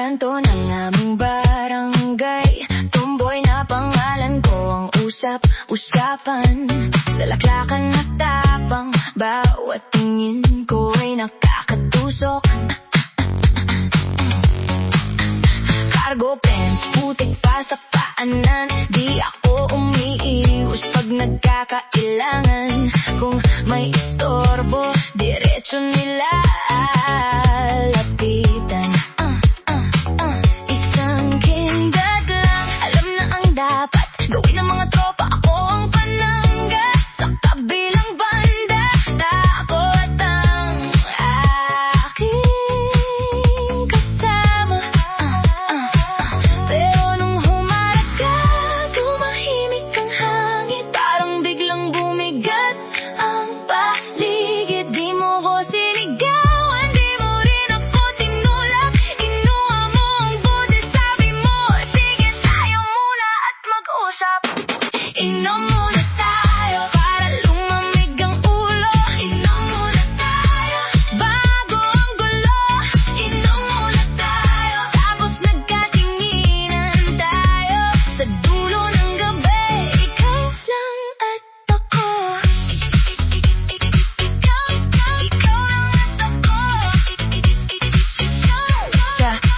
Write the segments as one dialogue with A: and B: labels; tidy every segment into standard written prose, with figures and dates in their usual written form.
A: kanto ng aming barangay. Tomboy na pangalan ko ang usap-usapan. Sa laklakan na tapang, bawat tingin ko ay nakakatusok. Cargo pants, putik pa sa paanan. Di ako umiiwas pag nagkakailangan. Kung may istorbo, diretso nila lapitan. Isang kindat lang, alam na ang dapat gawin ng mga tropa. Ako ang panangga sa kabilang banda. Takot ang aking kasama. Pero nung humarap ka, tumahimik ang hangin. Parang biglang bumigat ang paligid. Di mo ko sinigawan, di mo rin ako tinulak. Kinuha mo ang bote, sabi mo, sige tayo muna at mag-usap. Inom muna tayo para lumamig ang ulo. Inom muna tayo bago ang gulo. Inom muna tayo, tapos nagkatinginan tayo. Sa dulo ng gabi, ikaw lang at ako. Ikaw lang at ako.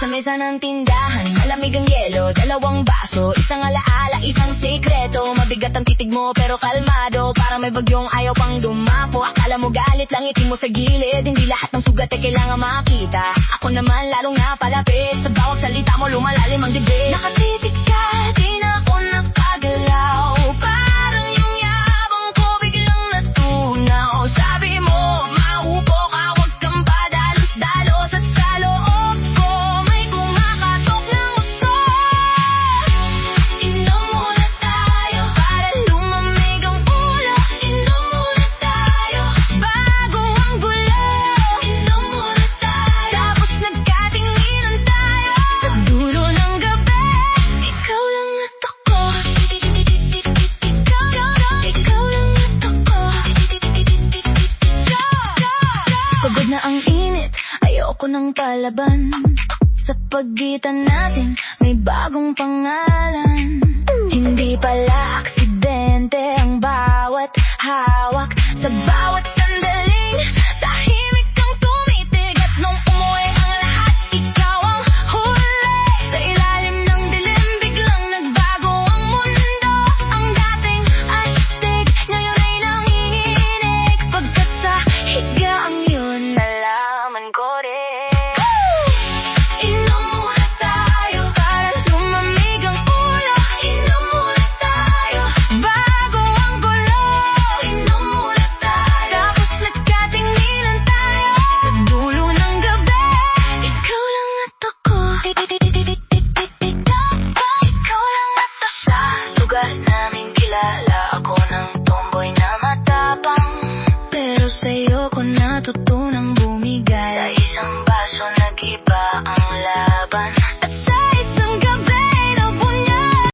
A: Sa mesa ng tindahan, malamig ang yelo, dalawang baso, isang alaala, isang sekreto. Mabigat ang titig mo pero kalmado, para may bagyong ayaw pang dumapo. Akala mo galit lang itim mo sa gilid, hindi lahat ng sugat ay kailangan makita. Ako naman lalong napalapit, sa bawat salita mo lumalalim ang dibdib. Nakatitig ka, di na ako nakagalaw. Parang yung yabang ko biglang natunaw. Sabi mo, maupo ka, huwag kang padalos-dalos. At sa loob ko, may kumakatok ng gusto. Inom muna tayo para lumamig ang ulo. Inom muna tayo bago ang gulo. Inom muna tayo, tapos nagkatinginan tayo. Sa dulo ng gabi, ikaw lang at ako. Ikaw lang at ako. Pagod na ang init, ayoko ng palaban. Sa pagitan natin, may bagong pangalan. Hindi pala